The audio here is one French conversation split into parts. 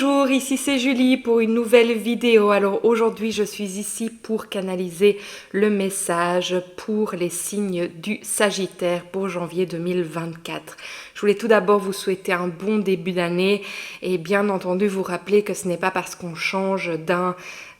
Bonjour, ici c'est Julie pour une nouvelle vidéo. Alors aujourd'hui je suis ici pour canaliser le message pour les signes du Sagittaire pour janvier 2024. Je voulais tout d'abord vous souhaiter un bon début d'année et bien entendu vous rappeler que ce n'est pas parce qu'on change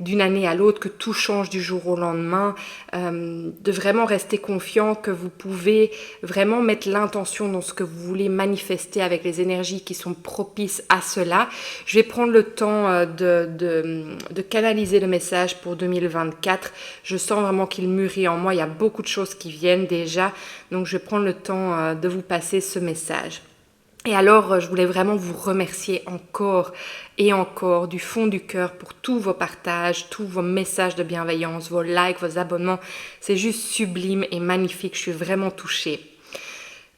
d'une année à l'autre que tout change du jour au lendemain. De vraiment rester confiant que vous pouvez vraiment mettre l'intention dans ce que vous voulez manifester avec les énergies qui sont propices à cela. Je vais prendre le temps de canaliser le message pour 2024. Je sens vraiment qu'il mûrit en moi. Il y a beaucoup de choses qui viennent déjà. Donc, je vais prendre le temps de vous passer ce message. Et alors, je voulais vraiment vous remercier encore et encore du fond du cœur pour tous vos partages, tous vos messages de bienveillance, vos likes, vos abonnements. C'est juste sublime et magnifique. Je suis vraiment touchée.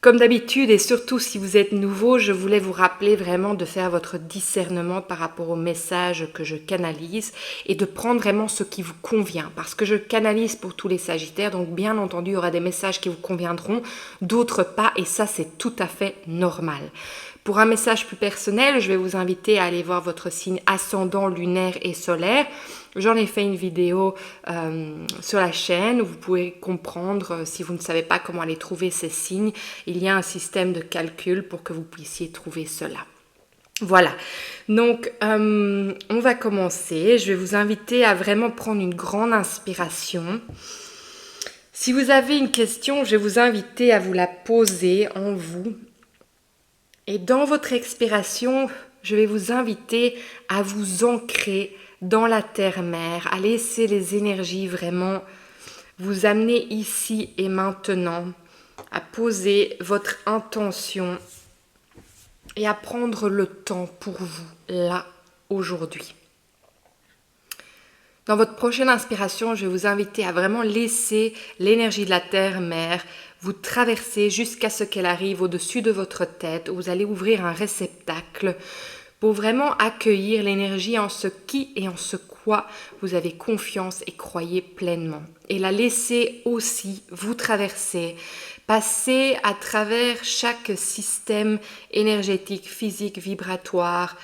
Comme d'habitude et surtout si vous êtes nouveau, je voulais vous rappeler vraiment de faire votre discernement par rapport au message que je canalise et de prendre vraiment ce qui vous convient parce que je canalise pour tous les Sagittaires, donc bien entendu il y aura des messages qui vous conviendront, d'autres pas et ça c'est tout à fait normal. Pour un message plus personnel, je vais vous inviter à aller voir votre signe ascendant, lunaire et solaire. J'en ai fait une vidéo sur la chaîne où vous pouvez comprendre si vous ne savez pas comment aller trouver ces signes. Il y a un système de calcul pour que vous puissiez trouver cela. Voilà, donc on va commencer. Je vais vous inviter à vraiment prendre une grande inspiration. Si vous avez une question, je vais vous inviter à vous la poser en vous. Et dans votre expiration, je vais vous inviter à vous ancrer dans la terre-mère, à laisser les énergies vraiment vous amener ici et maintenant, à poser votre intention et à prendre le temps pour vous, là, aujourd'hui. Dans votre prochaine inspiration, je vais vous inviter à vraiment laisser l'énergie de la terre-mère vous traverser jusqu'à ce qu'elle arrive au-dessus de votre tête, où vous allez ouvrir un réceptacle pour vraiment accueillir l'énergie en ce qui et en ce quoi vous avez confiance et croyez pleinement. Et la laisser aussi vous traverser, passer à travers chaque système énergétique, physique, vibratoire,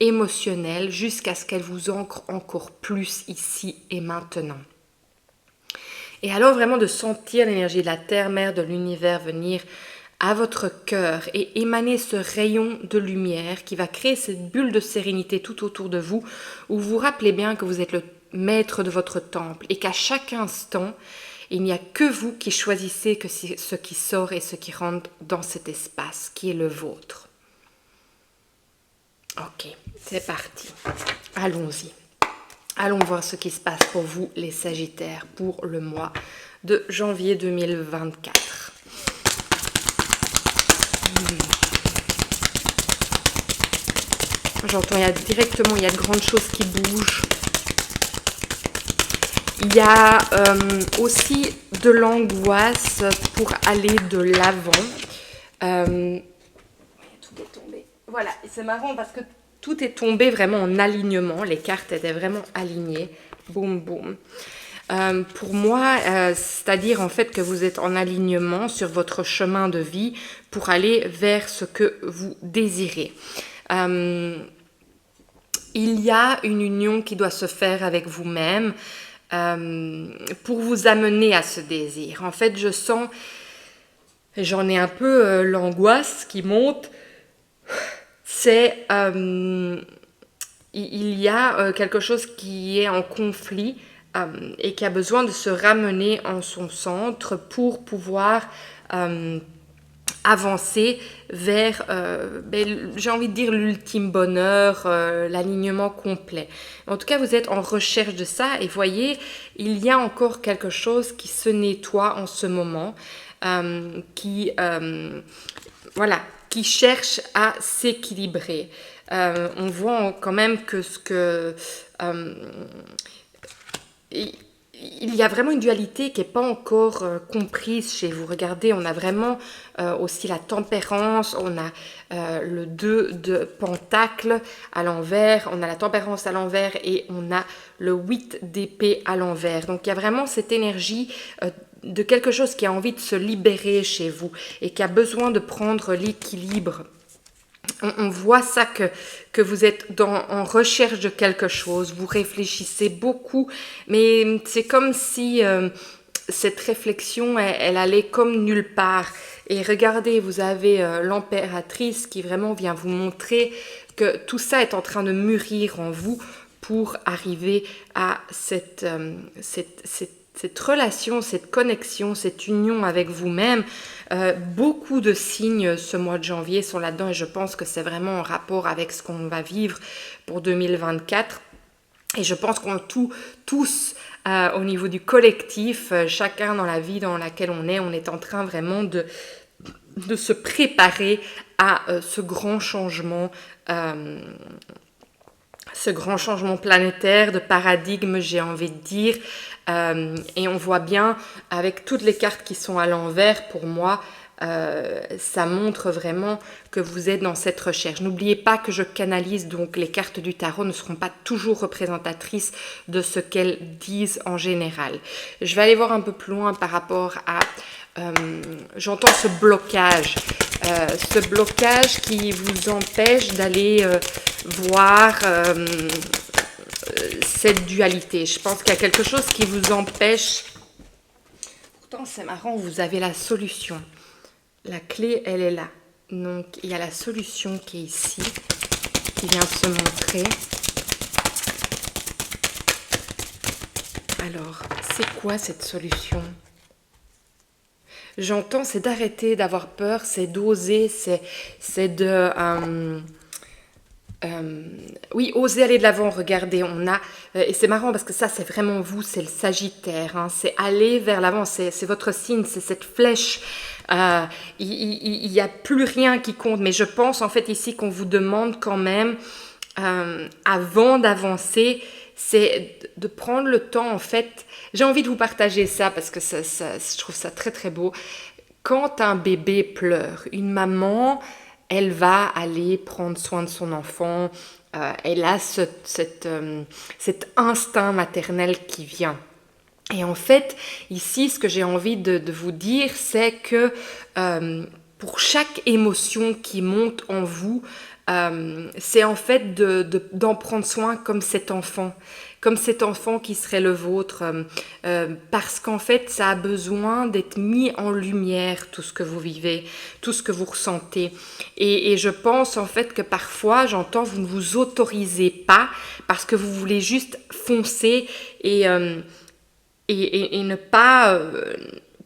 émotionnel, jusqu'à ce qu'elle vous ancre encore plus ici et maintenant. Et alors vraiment de sentir l'énergie de la terre-mère, de l'univers venir à votre cœur et émaner ce rayon de lumière qui va créer cette bulle de sérénité tout autour de vous, où vous vous rappelez bien que vous êtes le maître de votre temple et qu'à chaque instant, il n'y a que vous qui choisissez que ce qui sort et ce qui rentre dans cet espace qui est le vôtre. Ok, c'est parti. Allons-y. Allons voir ce qui se passe pour vous, les Sagittaires, pour le mois de janvier 2024. J'entends, il y a de grandes choses qui bougent. Il y a aussi de l'angoisse pour aller de l'avant. Tout est tombé. Voilà, et c'est marrant parce que tout est tombé vraiment en alignement. Les cartes étaient vraiment alignées. Boum, boum. Pour moi, c'est-à-dire en fait que vous êtes en alignement sur votre chemin de vie pour aller vers ce que vous désirez. Il y a une union qui doit se faire avec vous-même pour vous amener à ce désir. En fait, je sens, j'en ai un peu l'angoisse qui monte, c'est il y a quelque chose qui est en conflit et qui a besoin de se ramener en son centre pour pouvoir avancer vers, j'ai envie de dire, l'ultime bonheur, l'alignement complet. En tout cas, vous êtes en recherche de ça et voyez, il y a encore quelque chose qui se nettoie en ce moment, qui cherche à s'équilibrer. On voit quand même que il y a vraiment une dualité qui n'est pas encore comprise chez vous. Regardez, on a vraiment aussi la tempérance, on a le 2 de pentacle à l'envers, on a la tempérance à l'envers et on a le 8 d'épée à l'envers. Donc il y a vraiment cette énergie de quelque chose qui a envie de se libérer chez vous et qui a besoin de prendre l'équilibre On voit ça que vous êtes en recherche de quelque chose, vous réfléchissez beaucoup, mais c'est comme si cette réflexion, elle allait comme nulle part. Et regardez, vous avez l'impératrice qui vraiment vient vous montrer que tout ça est en train de mûrir en vous pour arriver à cette relation, cette connexion, cette union avec vous-même. Beaucoup de signes ce mois de janvier sont là-dedans et je pense que c'est vraiment en rapport avec ce qu'on va vivre pour 2024. Et je pense qu'on tous, au niveau du collectif, chacun dans la vie dans laquelle on est en train vraiment de se préparer à ce grand changement planétaire, de paradigme, j'ai envie de dire. Et on voit bien, avec toutes les cartes qui sont à l'envers, pour moi, ça montre vraiment que vous êtes dans cette recherche. N'oubliez pas que je canalise, donc les cartes du tarot ne seront pas toujours représentatrices de ce qu'elles disent en général. Je vais aller voir un peu plus loin par rapport à... j'entends ce blocage qui vous empêche d'aller voir cette dualité. Je pense qu'il y a quelque chose qui vous empêche. Pourtant, c'est marrant, vous avez la solution. La clé, elle est là. Donc, il y a la solution qui est ici, qui vient se montrer. Alors, c'est quoi cette solution ? J'entends, c'est d'arrêter d'avoir peur, c'est d'oser, c'est de... oui, oser aller de l'avant, regardez, on a... et c'est marrant parce que ça, c'est vraiment vous, c'est le Sagittaire, hein, c'est aller vers l'avant, c'est votre signe, c'est cette flèche. Il n'y a plus rien qui compte, mais je pense en fait ici qu'on vous demande quand même, avant d'avancer, c'est de prendre le temps en fait. J'ai envie de vous partager ça parce que je trouve ça très très beau. Quand un bébé pleure, une maman, elle va aller prendre soin de son enfant, elle a cet instinct maternel qui vient. Et en fait, ici, ce que j'ai envie de vous dire, c'est que pour chaque émotion qui monte en vous, c'est en fait d'en prendre soin comme cet enfant qui serait le vôtre, parce qu'en fait, ça a besoin d'être mis en lumière, tout ce que vous vivez, tout ce que vous ressentez. Et je pense en fait que parfois, j'entends, vous ne vous autorisez pas, parce que vous voulez juste foncer et ne pas...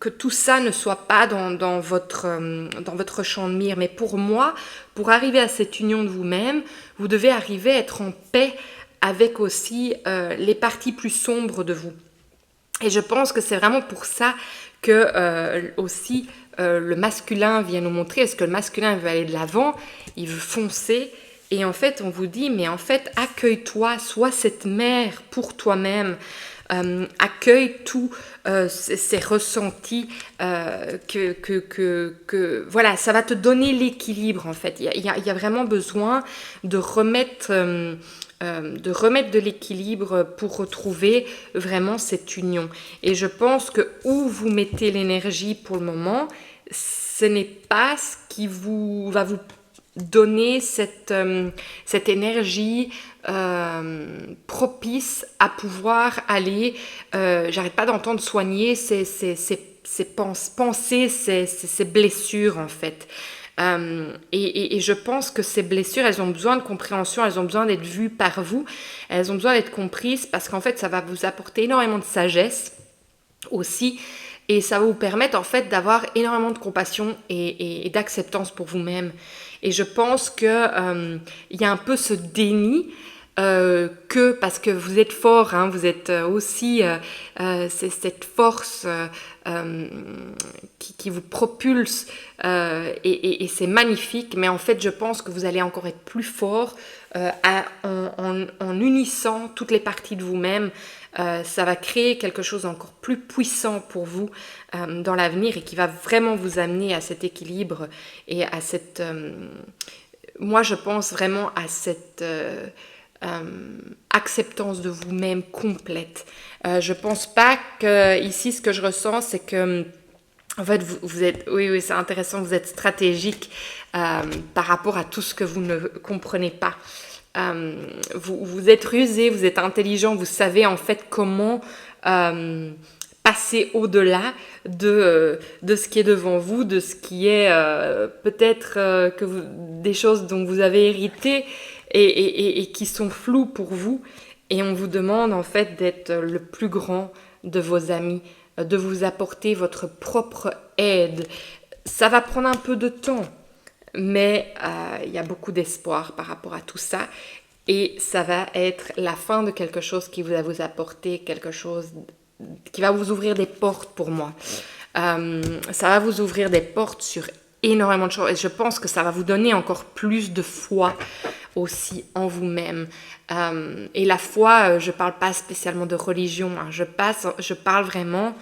que tout ça ne soit pas dans votre champ de mire. Mais pour moi, pour arriver à cette union de vous-même, vous devez arriver à être en paix avec aussi les parties plus sombres de vous. Et je pense que c'est vraiment pour ça que aussi le masculin vient nous montrer, est-ce que le masculin veut aller de l'avant, il veut foncer. Et en fait, on vous dit, mais en fait, accueille-toi, sois cette mère pour toi-même. Accueille tous ces ressentis voilà, ça va te donner l'équilibre en fait. Il y a vraiment besoin de remettre de l'équilibre pour retrouver vraiment cette union. Et je pense que où vous mettez l'énergie pour le moment, ce n'est pas ce qui va vous donner cette énergie propice à pouvoir aller, j'arrête pas d'entendre soigner ces pensées, ces blessures en fait. Et je pense que ces blessures, elles ont besoin de compréhension, elles ont besoin d'être vues par vous, elles ont besoin d'être comprises parce qu'en fait ça va vous apporter énormément de sagesse aussi. Et ça va vous permettre en fait d'avoir énormément de compassion et d'acceptance pour vous-même. Et je pense que il y a un peu ce déni parce que vous êtes fort, hein, vous êtes aussi c'est cette force qui vous propulse et c'est magnifique. Mais en fait, je pense que vous allez encore être plus fort en unissant toutes les parties de vous-même. Ça va créer quelque chose d'encore plus puissant pour vous dans l'avenir et qui va vraiment vous amener à cet équilibre et à cette... moi, je pense vraiment à cette acceptance de vous-même complète. Je pense pas que ici, ce que je ressens, c'est que En fait, vous êtes, oui, c'est intéressant, vous êtes stratégique par rapport à tout ce que vous ne comprenez pas. Vous êtes rusé, vous êtes intelligent, vous savez en fait comment passer au-delà de ce qui est devant vous, de ce qui est peut-être des choses dont vous avez hérité et qui sont floues pour vous. Et on vous demande en fait d'être le plus grand de vos amis, de vous apporter votre propre aide. Ça va prendre un peu de temps, mais il y a beaucoup d'espoir par rapport à tout ça. Et ça va être la fin de quelque chose qui va vous apporter quelque chose qui va vous ouvrir des portes pour moi. Ça va vous ouvrir des portes sur énormément de choses. Et je pense que ça va vous donner encore plus de foi aussi en vous-même. Et la foi, je ne parle pas spécialement de religion. Hein. Je parle vraiment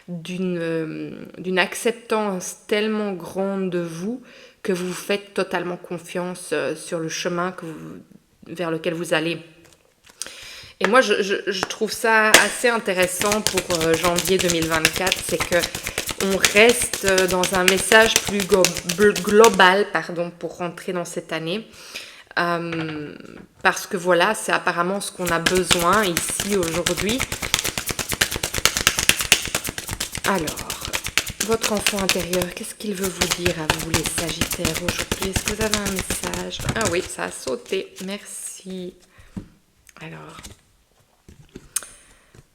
d'une acceptance tellement grande de vous que vous faites totalement confiance sur le chemin vers lequel vous allez. Et moi, je trouve ça assez intéressant pour janvier 2024, c'est que on reste dans un message plus global, pour rentrer dans cette année. Parce que voilà, c'est apparemment ce qu'on a besoin ici aujourd'hui. Alors, votre enfant intérieur, qu'est-ce qu'il veut vous dire à vous les Sagittaires aujourd'hui? Est-ce que vous avez un message? Ah oui, ça a sauté, merci. Alors,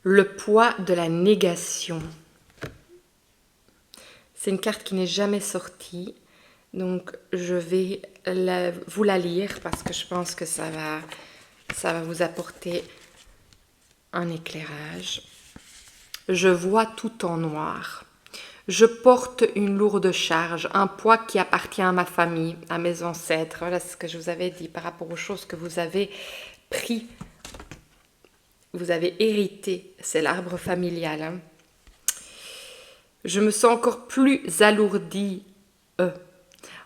le poids de la négation. C'est une carte qui n'est jamais sortie, donc je vais vous la lire parce que je pense que ça va vous apporter un éclairage. Je vois tout en noir. Je porte une lourde charge, un poids qui appartient à ma famille, à mes ancêtres. Voilà ce que je vous avais dit par rapport aux choses que vous avez pris. Vous avez hérité, c'est l'arbre familial. Hein. Je me sens encore plus alourdie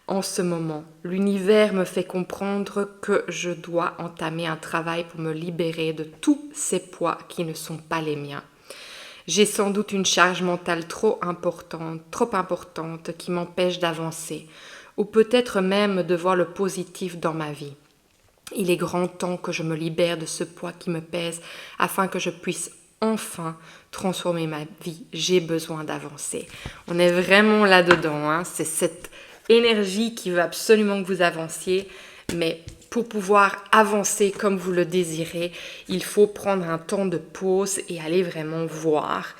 en ce moment. L'univers me fait comprendre que je dois entamer un travail pour me libérer de tous ces poids qui ne sont pas les miens. J'ai sans doute une charge mentale trop importante qui m'empêche d'avancer, ou peut-être même de voir le positif dans ma vie. Il est grand temps que je me libère de ce poids qui me pèse afin que je puisse enfin transformer ma vie. J'ai besoin d'avancer. On est vraiment là-dedans. Hein. C'est cette énergie qui veut absolument que vous avanciez. Mais pour pouvoir avancer comme vous le désirez, il faut prendre un temps de pause et aller vraiment voir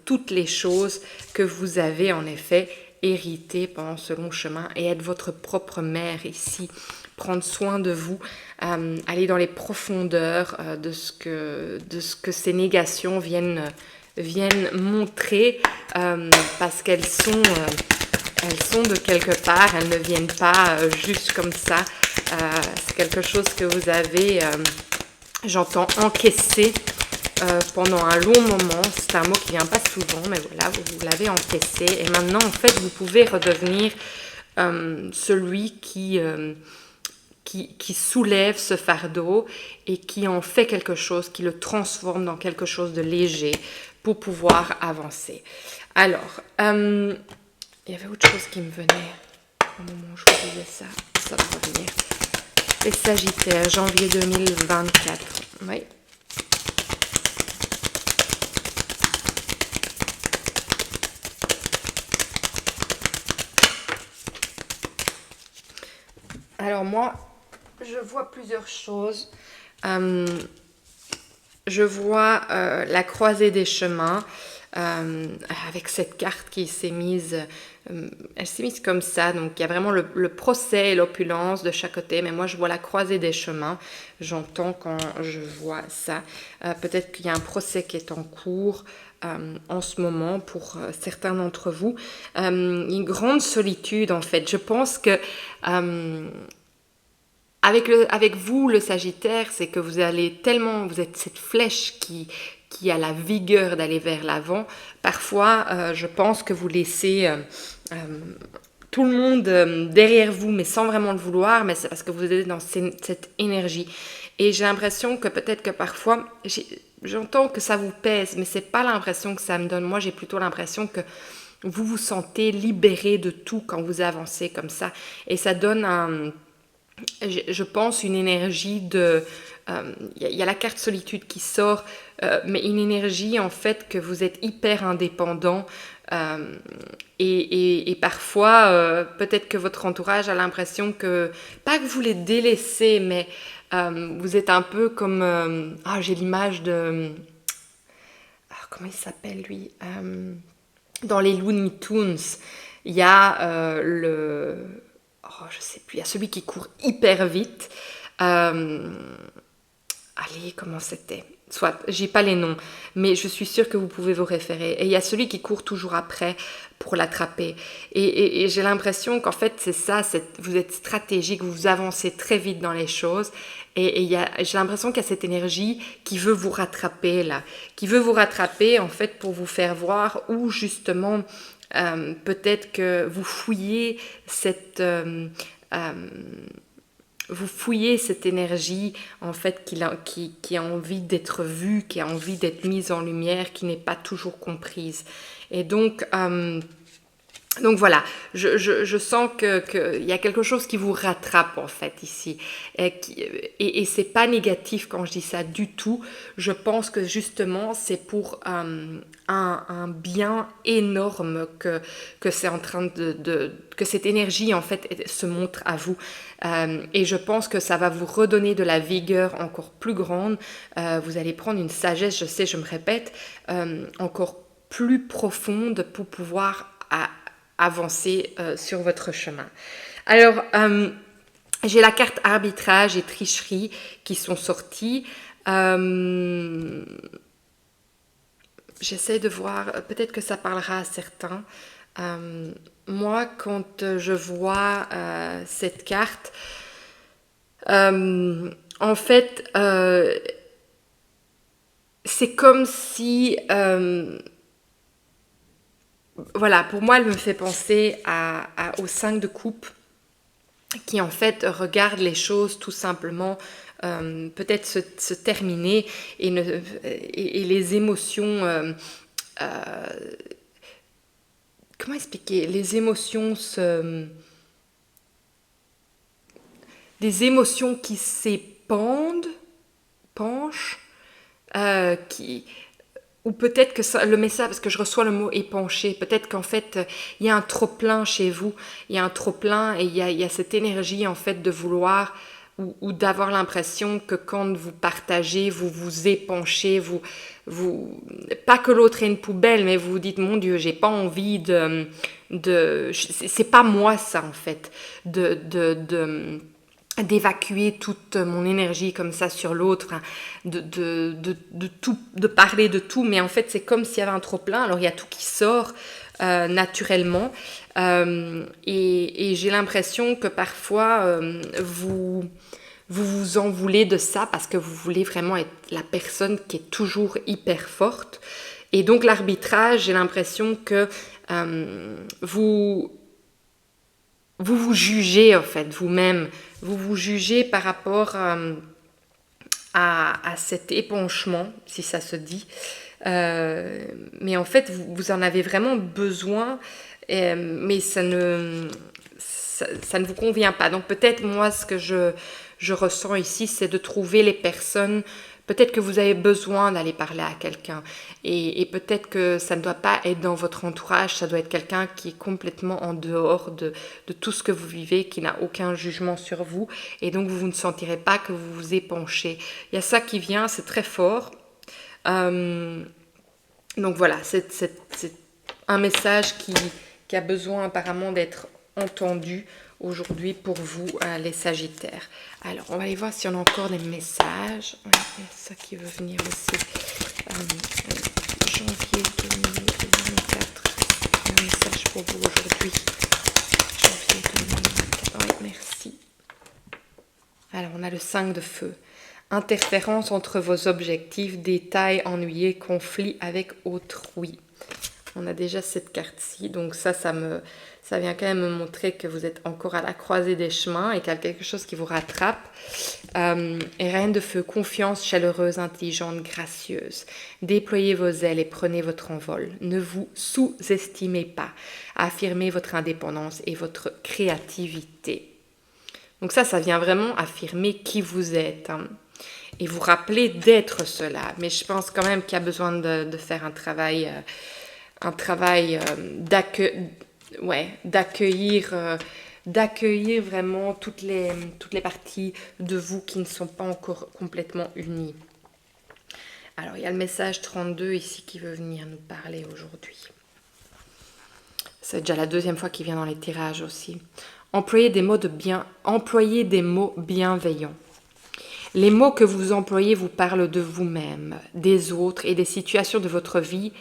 toutes les choses que vous avez en effet héritées pendant ce long chemin et être votre propre mère ici. Prendre soin de vous, aller dans les profondeurs de ce que ces négations viennent montrer parce qu'elles sont de quelque part, elles ne viennent pas juste comme ça. C'est quelque chose que vous avez, j'entends, encaissé pendant un long moment. C'est un mot qui ne vient pas souvent, mais voilà, vous l'avez encaissé. Et maintenant, en fait, vous pouvez redevenir celui qui soulève ce fardeau et qui en fait quelque chose, qui le transforme dans quelque chose de léger pour pouvoir avancer. Alors, il y avait autre chose qui me venait au moment où je vous disais ça. Ça va revenir. Les Sagittaires, janvier 2024. Oui. Alors moi, je vois plusieurs choses. Je vois la croisée des chemins avec cette carte qui s'est mise, elle s'est mise comme ça. Donc il y a vraiment le procès et l'opulence de chaque côté. Mais moi je vois la croisée des chemins. J'entends quand je vois ça. Peut-être qu'il y a un procès qui est en cours en ce moment pour certains d'entre vous. Une grande solitude en fait. Je pense que avec vous, le Sagittaire, c'est que vous êtes cette flèche qui a la vigueur d'aller vers l'avant. Parfois, je pense que vous laissez tout le monde derrière vous, mais sans vraiment le vouloir, mais c'est parce que vous êtes dans cette énergie. Et j'ai l'impression que peut-être que parfois, j'entends que ça vous pèse, mais c'est pas l'impression que ça me donne. Moi, j'ai plutôt l'impression que vous vous sentez libéré de tout quand vous avancez comme ça. Et ça donne je pense, une énergie de... y a la carte solitude qui sort, mais une énergie en fait que vous êtes hyper indépendant. Et parfois, peut-être que votre entourage a l'impression que, pas que vous les délaissez, mais vous êtes un peu comme... j'ai l'image de... comment il s'appelle lui dans les Looney Tunes, il y a je sais plus, il y a celui qui court hyper vite. Allez, comment c'était? Soit, j'ai pas les noms, mais je suis sûre que vous pouvez vous référer. Et il y a celui qui court toujours après pour l'attraper. Et j'ai l'impression qu'en fait, c'est ça, vous êtes stratégique, vous avancez très vite dans les choses. Et j'ai l'impression qu'il y a cette énergie qui veut vous rattraper là, qui veut vous rattraper en fait pour vous faire voir où justement peut-être que vous fouillez cette énergie en fait qui a envie d'être vue, qui a envie d'être mise en lumière, qui n'est pas toujours comprise. Et donc voilà, je sens qu'il y a quelque chose qui vous rattrape en fait ici. Et c'est pas négatif quand je dis ça du tout. Je pense que justement c'est pour un bien énorme que c'est en train que cette énergie en fait se montre à vous. Et je pense que ça va vous redonner de la vigueur encore plus grande. Vous allez prendre une sagesse, je sais, je me répète, encore plus profonde pour pouvoir avancer sur votre chemin. Alors, j'ai la carte arbitrage et tricherie qui sont sorties. J'essaie de voir, peut-être que ça parlera à certains. Moi, quand je vois cette carte, en fait, c'est comme si... voilà, pour moi, elle me fait penser au 5 de coupe qui, en fait, regarde les choses tout simplement peut-être se terminer et les émotions... comment expliquer? Les émotions des émotions qui s'épandent, penchent, ou peut-être que ça, le message, parce que je reçois le mot épanché, peut-être qu'en fait, il y a un trop-plein chez vous, il y a un trop-plein et il y a cette énergie en fait de vouloir ou d'avoir l'impression que quand vous partagez, vous vous épanchez, pas que l'autre est une poubelle, mais vous vous dites, mon Dieu, j'ai pas envie c'est pas moi ça en fait, d'évacuer toute mon énergie comme ça sur l'autre, enfin, de parler de tout, mais en fait c'est comme s'il y avait un trop plein, alors il y a tout qui sort naturellement, et j'ai l'impression que parfois vous en voulez de ça parce que vous voulez vraiment être la personne qui est toujours hyper forte, et donc l'arbitrage, j'ai l'impression que vous jugez en fait vous-même, vous vous jugez par rapport à cet épanchement, si ça se dit, mais en fait vous en avez vraiment besoin, mais ça ne vous convient pas. Donc peut-être moi ce que je ressens ici, c'est de trouver les personnes. Peut-être que vous avez besoin d'aller parler à quelqu'un, et peut-être que ça ne doit pas être dans votre entourage, ça doit être quelqu'un qui est complètement en dehors de tout ce que vous vivez, qui n'a aucun jugement sur vous, et donc vous ne sentirez pas que vous vous épanchez. Il y a ça qui vient, c'est très fort. Donc voilà, c'est un message qui a besoin apparemment d'être entendu aujourd'hui pour vous, les Sagittaires. Alors, on va aller voir si on a encore des messages. Ouais, il y a ça qui veut venir aussi. Janvier 2024. Un message pour vous aujourd'hui. Janvier 2024. Oui, merci. Alors, on a le 5 de feu. Interférence entre vos objectifs, détails ennuyés, conflit avec autrui. On a déjà cette carte-ci, donc ça Ça vient quand même me montrer que vous êtes encore à la croisée des chemins et qu'il y a quelque chose qui vous rattrape. Et reine de feu, confiance chaleureuse, intelligente, gracieuse. Déployez vos ailes et prenez votre envol. Ne vous sous-estimez pas. Affirmez votre indépendance et votre créativité. Donc ça vient vraiment affirmer qui vous êtes. Et vous rappeler d'être cela. Mais je pense quand même qu'il y a besoin de faire un travail d'accueillir vraiment toutes les parties de vous qui ne sont pas encore complètement unies. Alors, il y a le message 32 ici qui veut venir nous parler aujourd'hui. C'est déjà la deuxième fois qu'il vient dans les tirages aussi. Employez des mots bienveillants. Les mots que vous employez vous parlent de vous-même, des autres et des situations de votre vie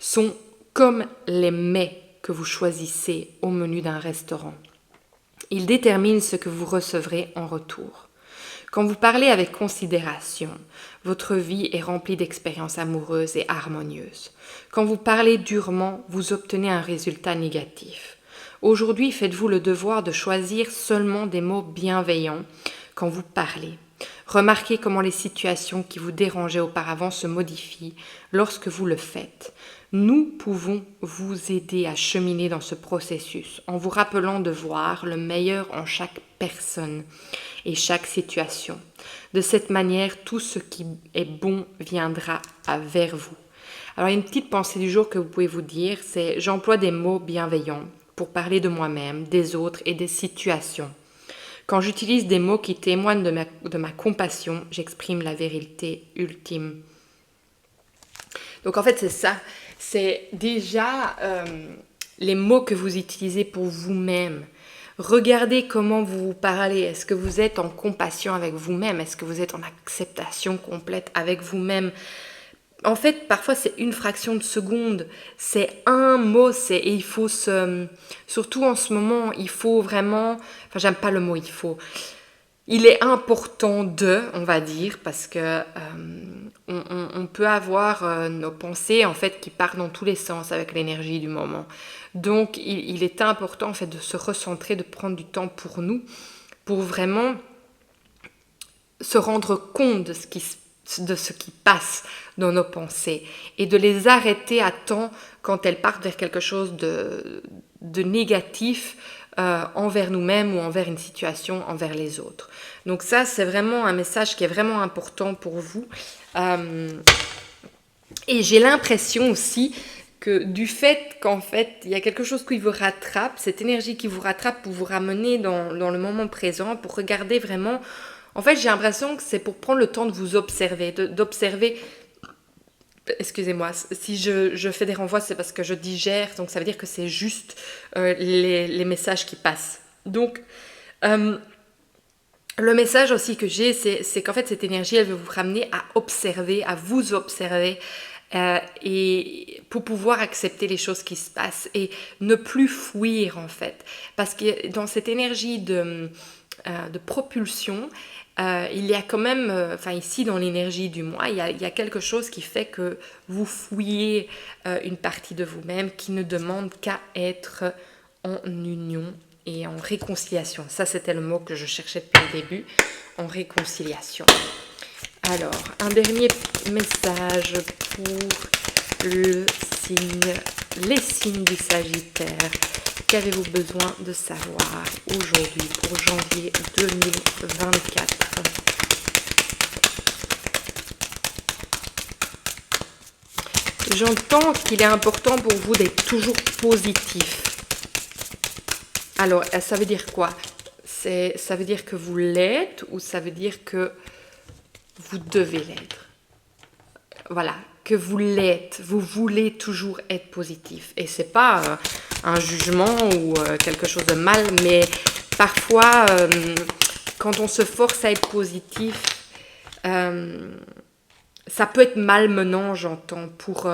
sont comme les mets que vous choisissez au menu d'un restaurant. Ils déterminent ce que vous recevrez en retour. Quand vous parlez avec considération, votre vie est remplie d'expériences amoureuses et harmonieuses. Quand vous parlez durement, vous obtenez un résultat négatif. Aujourd'hui, faites-vous le devoir de choisir seulement des mots bienveillants quand vous parlez. Remarquez comment les situations qui vous dérangeaient auparavant se modifient lorsque vous le faites. Nous pouvons vous aider à cheminer dans ce processus en vous rappelant de voir le meilleur en chaque personne et chaque situation. De cette manière, tout ce qui est bon viendra vers vous. Alors, il y a une petite pensée du jour que vous pouvez vous dire, c'est « J'emploie des mots bienveillants pour parler de moi-même, des autres et des situations. Quand j'utilise des mots qui témoignent de ma compassion, j'exprime la vérité ultime. » Donc en fait, c'est ça. C'est déjà les mots que vous utilisez pour vous-même. Regardez comment vous vous parlez. Est-ce que vous êtes en compassion avec vous-même? Est-ce que vous êtes en acceptation complète avec vous-même? En fait, parfois, c'est une fraction de seconde. C'est un mot. Et il faut surtout en ce moment, il faut vraiment... Enfin, j'aime pas le mot « il faut ». Il est important on va dire, parce que on peut avoir nos pensées en fait qui partent dans tous les sens avec l'énergie du moment. Donc il est important en fait de se recentrer, de prendre du temps pour nous, pour vraiment se rendre compte de ce qui passe dans nos pensées et de les arrêter à temps quand elles partent vers quelque chose de négatif envers nous-mêmes ou envers une situation, envers les autres. Donc ça, c'est vraiment un message qui est vraiment important pour vous. Et j'ai l'impression aussi que du fait qu'en fait, il y a quelque chose qui vous rattrape, cette énergie qui vous rattrape pour vous ramener dans le moment présent, pour regarder vraiment... En fait, j'ai l'impression que c'est pour prendre le temps de vous observer, d'observer... Excusez-moi, si je fais des renvois, c'est parce que je digère, donc ça veut dire que c'est juste les messages qui passent. Donc, le message aussi que j'ai, c'est qu'en fait, cette énergie, elle veut vous ramener à observer, à vous observer, et pour pouvoir accepter les choses qui se passent et ne plus fuir, en fait. Parce que dans cette énergie de propulsion, il y a quand même, ici dans l'énergie du moi, il y a quelque chose qui fait que vous fouillez une partie de vous-même qui ne demande qu'à être en union et en réconciliation. Ça, c'était le mot que je cherchais depuis le début, en réconciliation. Alors, un dernier message pour les signes du Sagittaire. Qu'avez-vous besoin de savoir aujourd'hui pour janvier 2024? J'entends qu'il est important pour vous d'être toujours positif. Alors, ça veut dire quoi? Ça veut dire que vous l'êtes ou ça veut dire que vous devez l'être? Voilà, que vous l'êtes. Vous voulez toujours être positif. Et c'est pas un jugement ou quelque chose de mal, mais parfois, quand on se force à être positif, ça peut être malmenant, j'entends, pour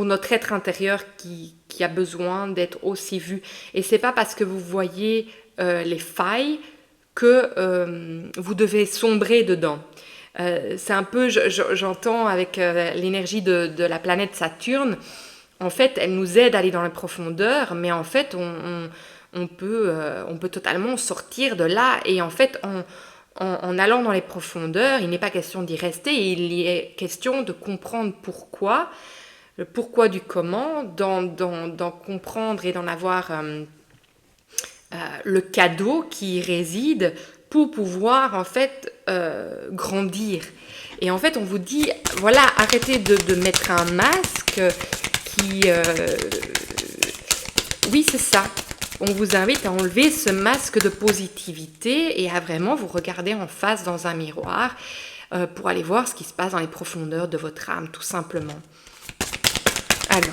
notre être intérieur qui a besoin d'être aussi vu. Et c'est pas parce que vous voyez les failles que vous devez sombrer dedans. C'est un peu, j'entends avec l'énergie de la planète Saturne, en fait, elle nous aide à aller dans la profondeur, mais en fait, on peut totalement sortir de là. Et en fait, en allant dans les profondeurs, il n'est pas question d'y rester, il est question de comprendre pourquoi, le pourquoi du comment, d'en comprendre et d'en avoir le cadeau qui y réside pour pouvoir en fait grandir. Et en fait, on vous dit, voilà, arrêtez de mettre un masque qui... oui, c'est ça. On vous invite à enlever ce masque de positivité et à vraiment vous regarder en face dans un miroir pour aller voir ce qui se passe dans les profondeurs de votre âme, tout simplement. Alors,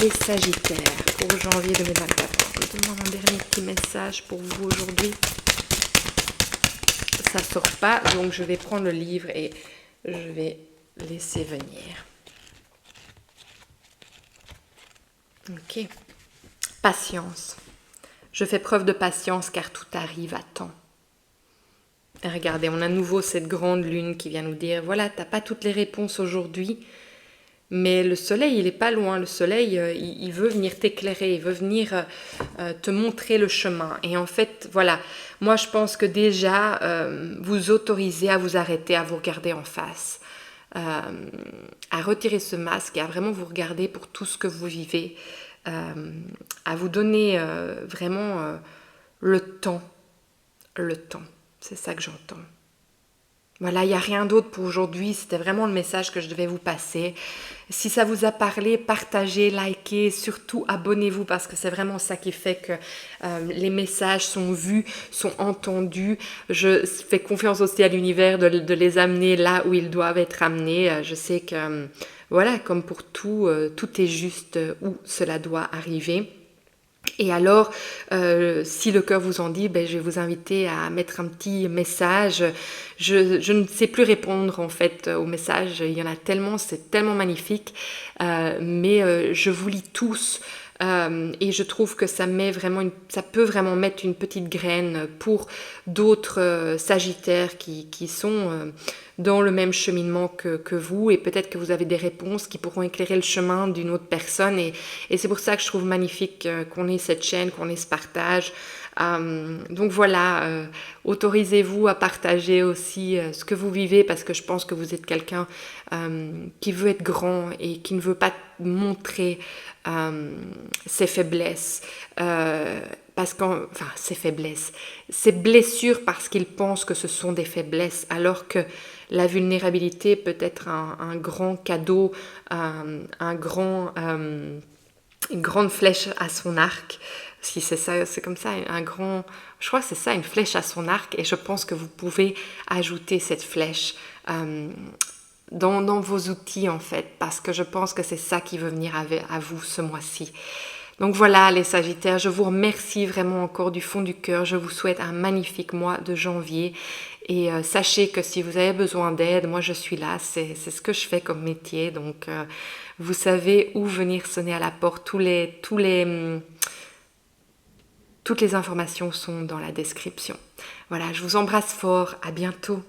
les Sagittaires pour janvier 2024. Je vous demande un dernier petit message pour vous aujourd'hui. Ça ne sort pas, donc je vais prendre le livre et je vais laisser venir. Ok. Patience. Je fais preuve de patience car tout arrive à temps. Et regardez, on a à nouveau cette grande lune qui vient nous dire, voilà, tu n'as pas toutes les réponses aujourd'hui, mais le soleil, il n'est pas loin. Le soleil, il veut venir t'éclairer, il veut venir te montrer le chemin. Et en fait, voilà, moi je pense que déjà, vous autorisez à vous arrêter, à vous regarder en face, à retirer ce masque et à vraiment vous regarder pour tout ce que vous vivez, à vous donner vraiment le temps. Le temps, c'est ça que j'entends. Voilà, il n'y a rien d'autre pour aujourd'hui, c'était vraiment le message que je devais vous passer. Si ça vous a parlé, partagez, likez, surtout abonnez-vous parce que c'est vraiment ça qui fait que les messages sont vus, sont entendus. Je fais confiance aussi à l'univers de les amener là où ils doivent être amenés. Je sais que, voilà, comme pour tout, tout est juste où cela doit arriver. Et alors, si le cœur vous en dit, je vais vous inviter à mettre un petit message. Je ne sais plus répondre en fait aux messages, il y en a tellement, c'est tellement magnifique, mais je vous lis tous. Et je trouve que ça peut vraiment mettre une petite graine pour d'autres Sagittaires qui sont dans le même cheminement que vous, et peut-être que vous avez des réponses qui pourront éclairer le chemin d'une autre personne, et c'est pour ça que je trouve magnifique qu'on ait cette chaîne, qu'on ait ce partage. Donc voilà, autorisez-vous à partager aussi ce que vous vivez, parce que je pense que vous êtes quelqu'un qui veut être grand et qui ne veut pas montrer ses faiblesses, ses faiblesses, ses blessures, parce qu'il pense que ce sont des faiblesses, alors que la vulnérabilité peut être un grand cadeau, une grande flèche à son arc. Si c'est ça, c'est comme ça, je crois que c'est ça, une flèche à son arc, et je pense que vous pouvez ajouter cette flèche dans vos outils en fait, parce que je pense que c'est ça qui veut venir à vous ce mois-ci. Donc voilà les Sagittaires, je vous remercie vraiment encore du fond du cœur, je vous souhaite un magnifique mois de janvier, et sachez que si vous avez besoin d'aide, moi je suis là, c'est ce que je fais comme métier, donc vous savez où venir sonner à la porte, toutes les informations sont dans la description. Voilà, je vous embrasse fort, à bientôt.